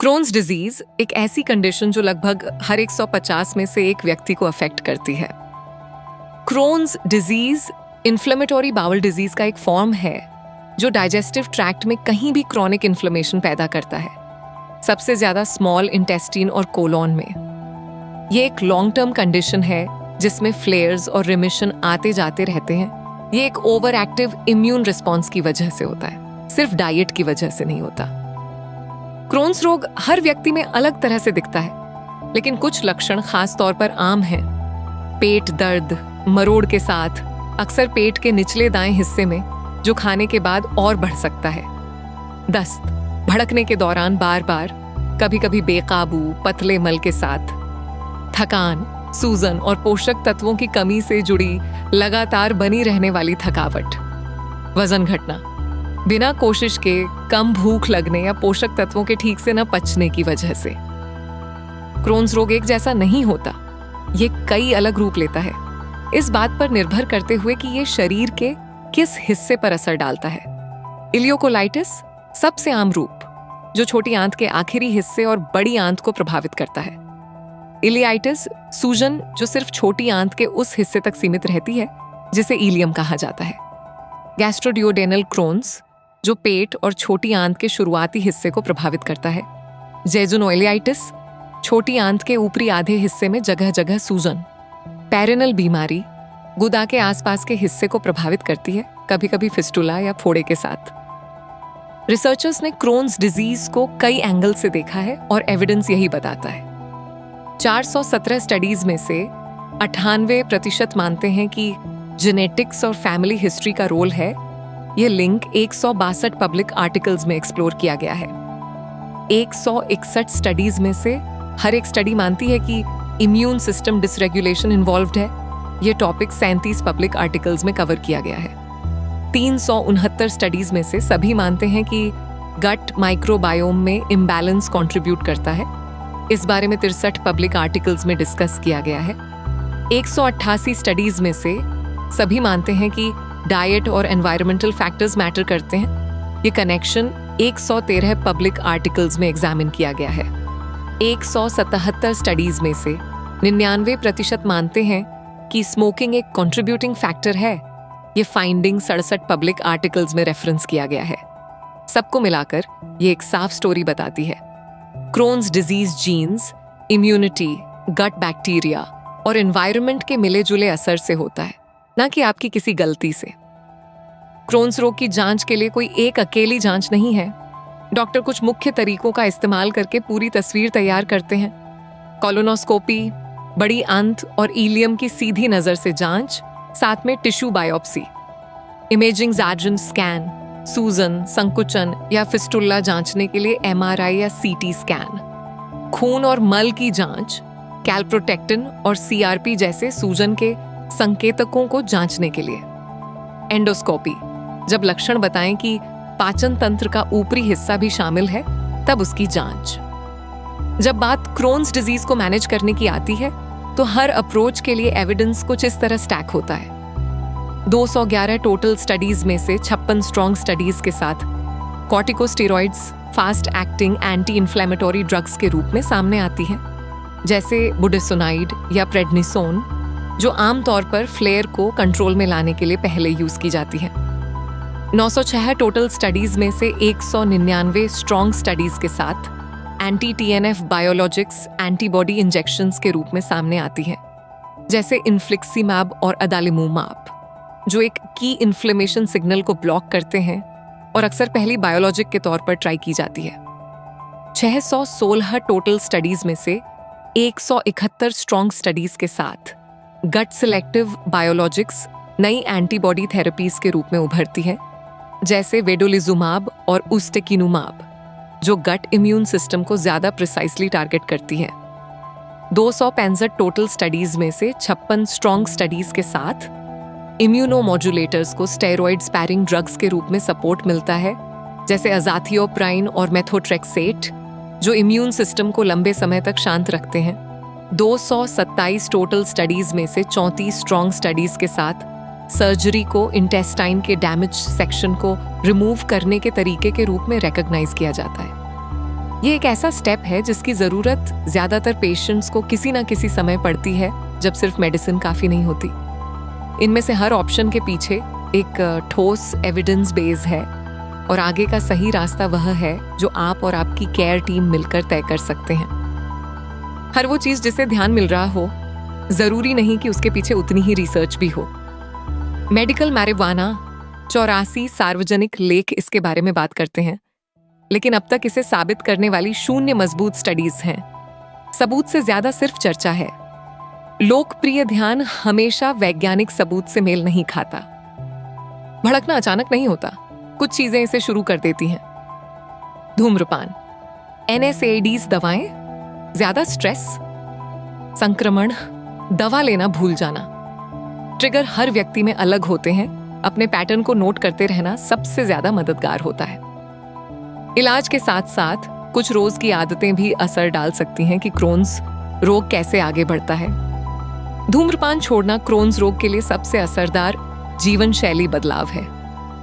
Crohn's disease एक ऐसी condition जो लगभग हर 150 में से एक व्यक्ति को अफेक्ट करती है। Crohn's disease inflammatory bowel disease का एक फॉर्म है जो डाइजेस्टिव ट्रैक्ट में कहीं भी क्रॉनिक इन्फ्लेमेशन पैदा करता है, सबसे ज्यादा स्मॉल इंटेस्टाइन और कोलोन में। ये एक लॉन्ग टर्म कंडीशन है जिसमें फ्लेयर्स और रिमिशन आते जाते रहते हैं। ये एक ओवर एक्टिव इम्यून रिस्पॉन्स की वजह से होता है, सिर्फ डाइट की वजह से नहीं होता। क्रोन्स रोग हर व्यक्ति में अलग तरह से दिखता है, लेकिन कुछ लक्षण खास तौर पर आम हैं। पेट दर्द, मरोड़ के साथ, अक्सर पेट के निचले दाएं हिस्से में, जो खाने के बाद और बढ़ सकता है। दस्त, भड़कने के दौरान बार बार, कभी कभी बेकाबू पतले मल के साथ। थकान, सूजन और पोषक तत्वों की कमी से जुड़ी लगातार बनी रहने वाली थकावट। वजन घटना, बिना कोशिश के कम भूख लगने या पोषक तत्वों के ठीक से न पचने की वजह से। क्रोन्स रोग एक जैसा नहीं होता, ये कई अलग रूप लेता है, इस बात पर निर्भर करते हुए कि ये शरीर के किस हिस्से पर असर डालता है। इलियोकोलाइटिस सबसे आम रूप, जो छोटी आंत के आखिरी हिस्से और बड़ी आंत को प्रभावित करता है। इलियाइटिस सूजन जो सिर्फ छोटी आंत के उस हिस्से तक सीमित रहती है जिसे इलियम कहा जाता है। गैस्ट्रोडियोडेनल क्रोन्स जो पेट और छोटी आंत के शुरुआती हिस्से को प्रभावित करता है। जेजुनोइलियाइटिस छोटी आंत के ऊपरी आधे हिस्से में जगह जगह सूजन। पेरिनल बीमारी गुदा के आसपास के हिस्से को प्रभावित करती है, कभी कभी फिस्टुला या फोड़े के साथ। रिसर्चर्स ने क्रोन्स डिजीज को कई एंगल से देखा है और एविडेंस यही बताता है। 417 स्टडीज में से 98% मानते हैं कि जेनेटिक्स और फैमिली हिस्ट्री का रोल है। यह लिंक 162 पब्लिक आर्टिकल्स में एक्सप्लोर किया गया है। 161 स्टडीज में से हर एक स्टडी मानती है कि इम्यून सिस्टम डिसरेगुलेशन इन्वॉल्व्ड है। यह टॉपिक 37 पब्लिक आर्टिकल्स में कवर किया गया है। 369 स्टडीज में से सभी मानते हैं कि गट माइक्रोबायोम में इम्बैलेंस कंट्रीब्यूट करता है। इस बारे में 63 पब्लिक आर्टिकल्स में डिस्कस किया गया है। 188 स्टडीज में से सभी मानते हैं कि डाइट और एनवायरमेंटल फैक्टर्स मैटर करते हैं। ये कनेक्शन 113 पब्लिक आर्टिकल्स में एग्जामिन किया गया है। 177 स्टडीज में से 99% मानते हैं कि स्मोकिंग एक कंट्रीब्यूटिंग फैक्टर है। ये फाइंडिंग 67 पब्लिक आर्टिकल्स में रेफरेंस किया गया है। सबको मिलाकर ये एक साफ स्टोरी बताती है। Crohn's disease genes, immunity, gut bacteria और एनवायरनमेंट के मिले जुले असर से होता है, ना कि आपकी किसी गलती से। क्रोन्स रोग की जांच के लिए कोई एक अकेली जांच नहीं है। डॉक्टर कुछ मुख्य तरीकों का इस्तेमाल करके पूरी तस्वीर तैयार करते हैं। कोलोनोस्कोपी, बड़ी आंत और इलियम की सीधी नजर से जांच, साथ में tissue biopsy, imaging agent scan, सूजन, संकुचन या फिस्टुला जांचने के लिए MRI या CT स्कैन, खून और मल की जांच, कैल्प्रोटेक्टिन और CRP जैसे सूजन के संकेतकों को जांचने के लिए। एंडोस्कोपी, जब लक्षण बताएं कि पाचन तंत्र का ऊपरी हिस्सा भी शामिल है, तब उसकी जांच। जब बात क्रोन्स डिजीज को मैनेज करने की आती है तो हर अप्रोच के लिए एविडेंस कुछ इस तरह स्टैक होता है। 211 टोटल स्टडीज में से 56 स्ट्रॉन्ग स्टडीज के साथ corticosteroids fast acting anti inflammatory drugs के रूप में सामने आती हैं, जैसे बुडेसोनाइड या प्रेडनिसोन, जो आमतौर पर फ्लेयर को कंट्रोल में लाने के लिए पहले यूज की जाती है। 906 टोटल स्टडीज में से 199 स्ट्रॉन्ग स्टडीज के साथ anti TNF biologics antibody injections के रूप में सामने आती हैं, जैसे इन्फ्लिक्सीमैब और अदालिमुमाब, जो एक की इन्फ्लेमेशन सिग्नल को ब्लॉक करते हैं और अक्सर पहली बायोलॉजिक के तौर पर ट्राई की जाती है। 616 टोटल स्टडीज में से 171 स्ट्रॉन्ग स्टडीज के साथ गट सिलेक्टिव बायोलॉजिक्स नई एंटीबॉडी थेरेपीज के रूप में उभरती हैं, जैसे वेडोलिजुमाब और उस्टेकिनुमाब, जो गट इम्यून सिस्टम को ज्यादा प्रिसाइसली टारगेट करती हैं। 265 टोटल स्टडीज में से 56 स्ट्रॉन्ग स्टडीज के साथ इम्यूनोमोड्यूलेटर्स को स्टेरॉइड स्पैरिंग ड्रग्स के रूप में सपोर्ट मिलता है, जैसे अजाथियोप्राइन और मेथोट्रेक्सेट, जो इम्यून सिस्टम को लंबे समय तक शांत रखते हैं। 227 टोटल स्टडीज में से 34 स्ट्रॉन्ग स्टडीज के साथ सर्जरी को इंटेस्टाइन के डैमेज सेक्शन को रिमूव करने के तरीके के रूप में रिकॉग्नाइज किया जाता है। ये एक ऐसा स्टेप है जिसकी ज़रूरत ज़्यादातर पेशेंट्स को किसी ना किसी समय पड़ती है जब सिर्फ मेडिसिन काफ़ी नहीं होती। इनमें से हर ऑप्शन के पीछे एक ठोस एविडेंस बेस है और आगे का सही रास्ता वह है जो आप और आपकी केयर टीम मिलकर तय कर सकते हैं। हर वो चीज़ जिसे ध्यान मिल रहा हो, ज़रूरी नहीं कि उसके पीछे उतनी ही रिसर्च भी हो। मेडिकल मैरिजुआना 84 सार्वजनिक लेख इसके बारे में बात करते हैं, लेकिन अब तक इसे साबित करने वाली 0 मजबूत स्टडीज हैं। सबूत से ज्यादा सिर्फ चर्चा है। लोकप्रिय ध्यान हमेशा वैज्ञानिक सबूत से मेल नहीं खाता। भड़कना अचानक नहीं होता, कुछ चीजें इसे शुरू कर देती हैं। धूम्रपान, NSAIDs दवाएं, ज्यादा स्ट्रेस, संक्रमण, दवा लेना भूल जाना। ट्रिगर हर व्यक्ति में अलग होते हैं। अपने पैटर्न को नोट करते रहना सबसे ज्यादा मददगार होता है। इलाज के साथ साथ कुछ रोज की आदतें भी असर डाल सकती हैं कि क्रोन्स रोग कैसे आगे बढ़ता है। धूम्रपान छोड़ना क्रोन्स रोग के लिए सबसे असरदार जीवन शैली बदलाव है।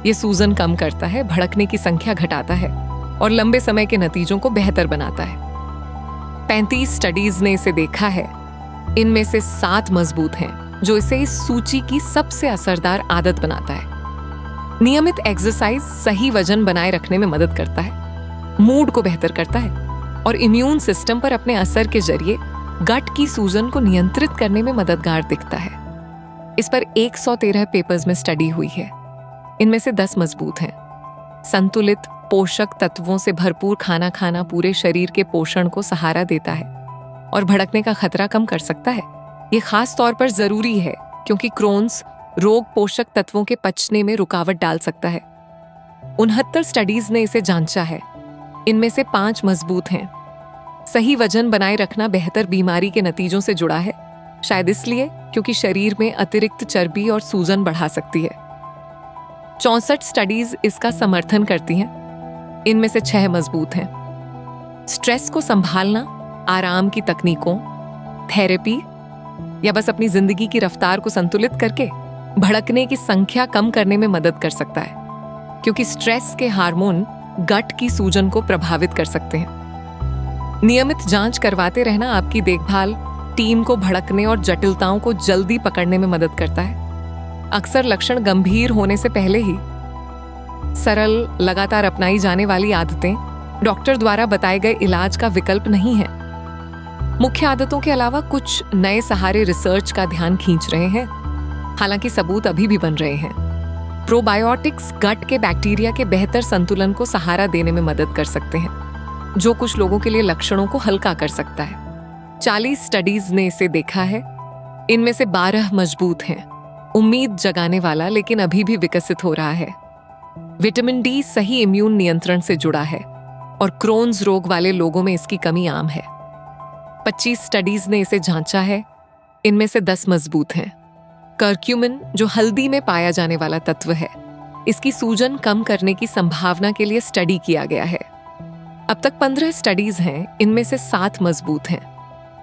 ये सूजन कम करता है, भड़कने की संख्या घटाता है और लंबे समय के नतीजों को बेहतर बनाता है। 35 स्टडीज ने इसे देखा है। इनमें से 7 मजबूत हैं, जो इसे इस सूची की सबसे असरदार आदत बनाता है। नियमित एक्सरसाइज सही वजन बनाए रखने में मदद करता है, मूड को बेहतर करता है और इम्यून सिस्टम पर अपने असर के जरिए गट की सूजन को नियंत्रित करने में मददगार दिखता है। इस पर 113 पेपर्स में स्टडी हुई है। इनमें से 10 मजबूत हैं। संतुलित पोषक तत्वों से भरपूर खाना खाना पूरे शरीर के पोषण को सहारा देता है और भड़कने का खतरा कम कर सकता है। ये खास तौर पर जरूरी है क्योंकि क्रोन्स रोग पोषक तत्वों के पचने में रुकावट डाल सकता है। 69 स्टडीज ने इसे जांचा है। इनमें से 5 मजबूत हैं। सही वजन बनाए रखना बेहतर बीमारी के नतीजों से जुड़ा है, शायद इसलिए क्योंकि शरीर में अतिरिक्त चर्बी और सूजन बढ़ा सकती है। 64 स्टडीज इसका समर्थन करती हैं। इनमें से 6 मजबूत हैं। स्ट्रेस को संभालना आराम की तकनीकों, थेरेपी या बस अपनी जिंदगी की रफ्तार को संतुलित करके भड़कने की संख्या कम करने में मदद कर सकता है, क्योंकि स्ट्रेस के हार्मोन गट की सूजन को प्रभावित कर सकते हैं। नियमित जांच करवाते रहना आपकी देखभाल टीम को भड़कने और जटिलताओं को जल्दी पकड़ने में मदद करता है। अक्सर लक्षण गंभीर होने से पहले ही सरल, लगातार अपनाई जाने वाली आदतें डॉक्टर द्वारा बताए गए इलाज का विकल्प नहीं है। मुख्य आदतों के अलावा कुछ नए सहारे रिसर्च का ध्यान खींच रहे हैं, हालांकि सबूत अभी भी बन रहे हैं। प्रोबायोटिक्स गट के बैक्टीरिया के बेहतर संतुलन को सहारा देने में मदद कर सकते हैं, जो कुछ लोगों के लिए लक्षणों को हल्का कर सकता है। 40 स्टडीज ने इसे देखा है। इनमें से 12 मजबूत हैं। उम्मीद जगाने वाला, लेकिन अभी भी विकसित हो रहा है। विटामिन डी सही इम्यून नियंत्रण से जुड़ा है और क्रोन्स रोग वाले लोगों में इसकी कमी आम है। 25 स्टडीज ने इसे जांचा है। इनमें से 10 मजबूत हैं। कर्क्यूमिन, जो हल्दी में पाया जाने वाला तत्व है, इसकी सूजन कम करने की संभावना के लिए स्टडी किया गया है। अब तक 15 स्टडीज हैं। इनमें से 7 मजबूत हैं।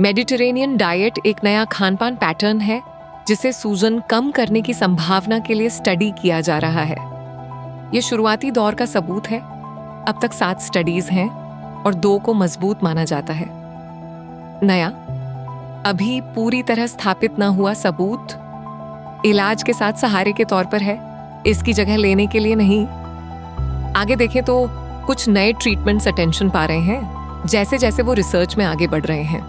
मेडिटेरेनियन डाइट एक नया खानपान पैटर्न है जिसे सूजन कम करने की संभावना के लिए स्टडी किया जा रहा है। यह शुरुआती दौर का सबूत है। अब तक 7 स्टडीज हैं और 2 को मजबूत माना जाता है। नया, अभी पूरी तरह स्थापित न हुआ सबूत इलाज के साथ सहारे के तौर पर है, इसकी जगह लेने के लिए नहीं। आगे देखें तो कुछ नए ट्रीटमेंट्स अटेंशन पा रहे हैं जैसे जैसे वो रिसर्च में आगे बढ़ रहे हैं।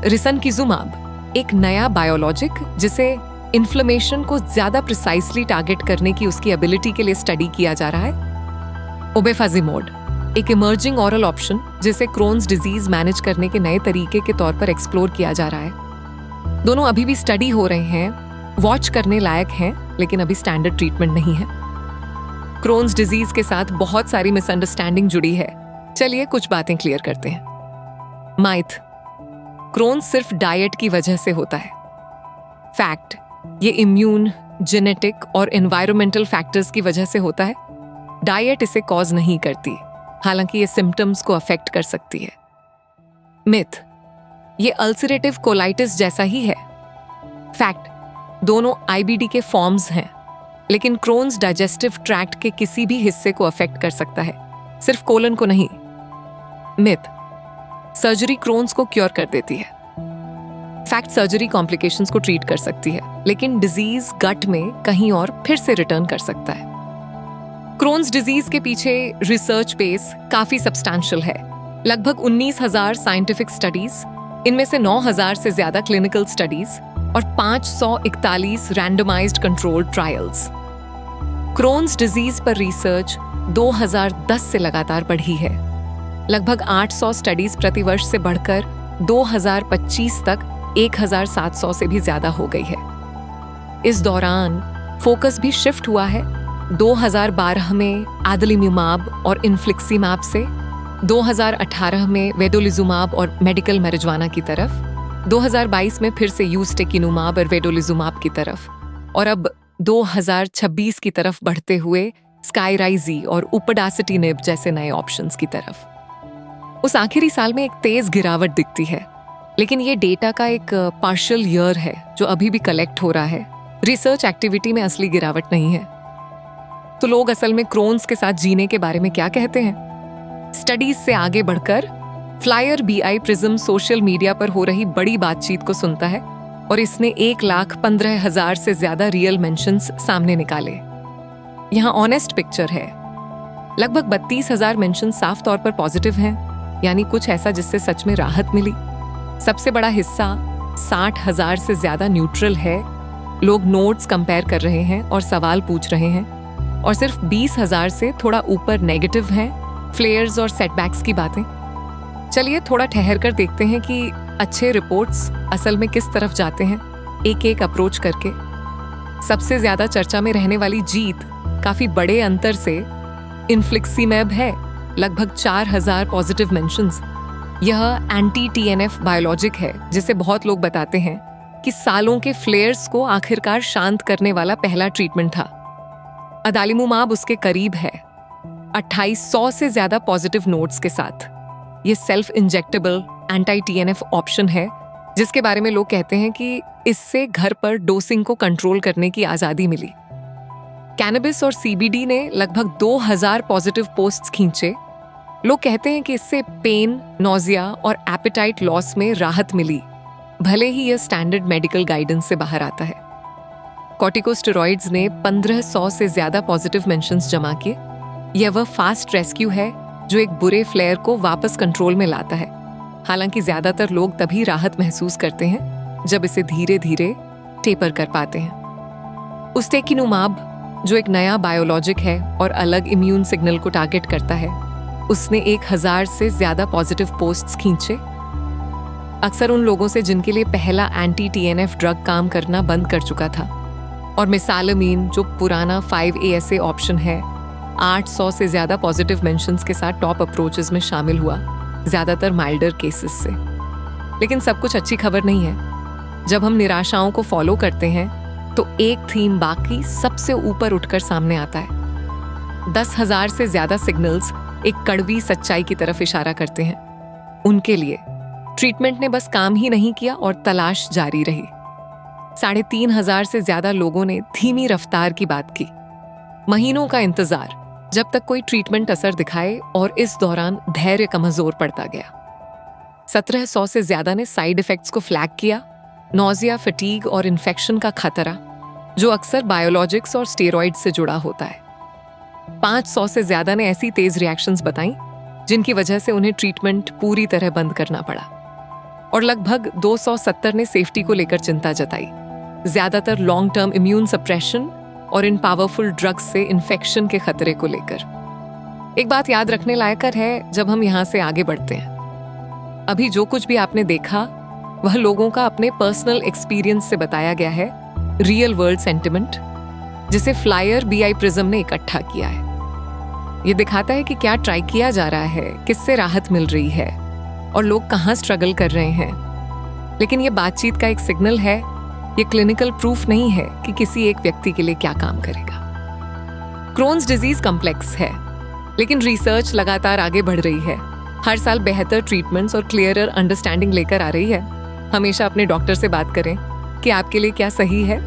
रिसनकिजुमाब एक नया बायोलॉजिक जिसे इन्फ्लेमेशन को ज्यादा प्रिसाइसली टारगेट करने की उसकी एबिलिटी के लिए स्टडी किया जा रहा है। ओबेफाजिमोड एक इमर्जिंग ऑरल ऑप्शन जिसे क्रोन्स डिजीज मैनेज करने के नए तरीके के तौर पर एक्सप्लोर किया जा रहा है। दोनों अभी भी स्टडी हो रहे हैं, वॉच करने लायक हैं, लेकिन अभी स्टैंडर्ड ट्रीटमेंट नहीं है। क्रोन्स डिजीज के साथ बहुत सारी मिसअंडरस्टैंडिंग जुड़ी है। चलिए कुछ बातें क्लियर करते हैं। माइथ, क्रोन्स सिर्फ डाइट की वजह से होता है। फैक्ट, ये इम्यून, जेनेटिक और एनवायरमेंटल फैक्टर्स की वजह से होता है। डाइट इसे कॉज नहीं करती, हालांकि ये सिम्टम्स को अफेक्ट कर सकती है। मिथ, ये अल्सरेटिव कोलाइटिस जैसा ही है। फैक्ट, दोनों IBD के फॉर्म्स हैं, लेकिन क्रोन्स डाइजेस्टिव ट्रैक्ट के किसी भी हिस्से को अफेक्ट कर सकता है, सिर्फ कोलन को नहीं। मिथ, सर्जरी क्रोन्स को क्योर कर देती है। फैक्ट, सर्जरी कॉम्प्लिकेशंस को ट्रीट कर सकती है, लेकिन डिजीज गट में कहीं और फिर से रिटर्न कर सकता है। क्रोन्स डिजीज के पीछे रिसर्च बेस काफी सब्सटैंशियल है। लगभग 19,000 साइंटिफिक स्टडीज, इनमें से 9,000 से ज्यादा क्लिनिकल स्टडीज और 541 randomised controlled trials. Crohn's disease पर रिसर्च 2010 से लगातार बढ़ी है। लगभग 800 स्टडीज प्रतिवर्ष से बढ़कर 2025 तक 1,700 से भी ज्यादा हो गई है। इस दौरान फोकस भी शिफ्ट हुआ है 2012 में आदलिम्यूमाब और इन्फ्लिक्सीमैब से, 2018 में वेडोलिजुमाब और मेडिकल मैरिजुआना की तरफ, 2022 में फिर से यूस्टेकिनुमाब और वेडोलिजुमाब की तरफ, और अब 2026 की तरफ बढ़ते हुए स्काईराइजी और उपेडासिटिनिब जैसे नए ऑप्शंस की तरफ। उस आखिरी साल में एक तेज गिरावट दिखती है, लेकिन ये डेटा का एक पार्शियल ईयर है जो अभी भी कलेक्ट हो रहा है। रिसर्च एक्टिविटी में असली गिरावट नहीं है। तो लोग असल में क्रोन्स के साथ जीने के बारे में क्या कहते हैं? स्टडीज से आगे बढ़कर flyer BI prism social media पर हो रही बड़ी बातचीत को सुनता है और इसने 1,15,000 से ज्यादा रियल मेंशंस सामने निकाले। यहाँ ऑनेस्ट पिक्चर है। लगभग 32,000 मेंशन साफ तौर पर पॉजिटिव हैं, यानी कुछ ऐसा जिससे सच में राहत मिली। सबसे बड़ा हिस्सा 60,000 से ज्यादा न्यूट्रल है। लोग नोट्स कंपेयर कर रहे हैं और सवाल पूछ रहे हैं, और सिर्फ 20,000 से थोड़ा ऊपर नेगेटिव हैं, फ्लेयर्स और सेटबैक्स की बातें। चलिए थोड़ा ठहर कर देखते हैं कि अच्छे रिपोर्ट्स असल में किस तरफ जाते हैं, एक एक अप्रोच करके। सबसे ज्यादा चर्चा में रहने वाली जीत काफी बड़े अंतर से इन्फ्लिक्सीमैब है, लगभग 4,000 पॉजिटिव मेंशंस। यह एंटी TNF बायोलॉजिक है, जिसे बहुत लोग बताते हैं कि सालों के फ्लेयर्स को आखिरकार शांत करने वाला पहला ट्रीटमेंट था। अदालिमुमाब उसके करीब है, 2800 से ज्यादा पॉजिटिव नोट्स के साथ। ये self injectable anti TNF option है, जिसके बारे में लोग कहते हैं कि इससे घर पर डोसिंग को कंट्रोल करने की आजादी मिली। कैनबिस और CBD ने लगभग 2,000 पॉजिटिव पोस्ट्स खींचे। लोग कहते हैं कि इससे पेन, नोजिया और एपेटाइट लॉस में राहत मिली, भले ही यह स्टैंडर्ड मेडिकल गाइडेंस से बाहर आता है। कॉर्टिकोस्टेरॉइड्स ने 1,500 से ज्यादा पॉजिटिव मेंशंस जमा किए। यह वह फास्ट रेस्क्यू है जो एक बुरे फ्लेयर को वापस कंट्रोल में लाता है। हालांकि ज्यादातर लोग तभी राहत महसूस करते हैं जब इसे धीरे धीरे टेपर कर पाते हैं। उस्टेकिनुमाब, जो एक नया बायोलॉजिक है और अलग इम्यून सिग्नल को टारगेट करता है, उसने 1,000 से ज्यादा पॉजिटिव पोस्ट्स खींचे। अक्सर उन लोगों से जिनके लिए पहला एंटी TNF ड्रग काम करना बंद कर चुका था। और मिसालमीन, जो पुराना 5-ASA ऑप्शन है, 800 से ज्यादा पॉजिटिव मेंशंस के साथ टॉप अप्रोचेस में शामिल हुआ, ज्यादातर माइल्डर केसेस से। लेकिन सब कुछ अच्छी खबर नहीं है। जब हम निराशाओं को फॉलो करते हैं तो एक थीम बाकी सबसे ऊपर उठकर सामने आता है। 10,000 से ज्यादा सिग्नल्स एक कड़वी सच्चाई की तरफ इशारा करते हैं। उनके लिए ट्रीटमेंट ने बस काम ही नहीं किया और तलाश जारी रही। 3,500 से ज्यादा लोगों ने धीमी रफ्तार की बात की। महीनों का इंतजार जब तक कोई ट्रीटमेंट असर दिखाए, और इस दौरान धैर्य कमजोर पड़ता गया। 1,700 से ज्यादा ने साइड इफेक्ट्स को फ्लैग किया, नोजिया, फटीग और इन्फेक्शन का खतरा, जो अक्सर बायोलॉजिक्स और स्टेरॉइड से जुड़ा होता है। 500 से ज्यादा ने ऐसी तेज रिएक्शंस बताई जिनकी वजह से उन्हें ट्रीटमेंट पूरी तरह बंद करना पड़ा, और लगभग 270 ने सेफ्टी को लेकर चिंता जताई, ज्यादातर लॉन्ग टर्म इम्यून सप्रेशन और इन पावरफुल ड्रग्स से इन्फेक्शन के खतरे को लेकर। एक बात याद रखने लायक है जब हम यहाँ से आगे बढ़ते हैं। अभी जो कुछ भी आपने देखा वह लोगों का अपने पर्सनल एक्सपीरियंस से बताया गया है, रियल वर्ल्ड सेंटिमेंट, जिसे फ्लायर BI प्रिज्म ने इकट्ठा किया है। ये दिखाता है कि क्या ट्राई किया जा रहा है, किससे राहत मिल रही है और लोग कहाँ स्ट्रगल कर रहे हैं। लेकिन ये बातचीत का एक सिग्नल है, ये क्लिनिकल प्रूफ नहीं है कि किसी एक व्यक्ति के लिए क्या काम करेगा। क्रोन्स डिजीज कॉम्प्लेक्स है, लेकिन रिसर्च लगातार आगे बढ़ रही है। हर साल बेहतर ट्रीटमेंट्स और क्लियरर अंडरस्टैंडिंग लेकर आ रही है। हमेशा अपने डॉक्टर से बात करें कि आपके लिए क्या सही है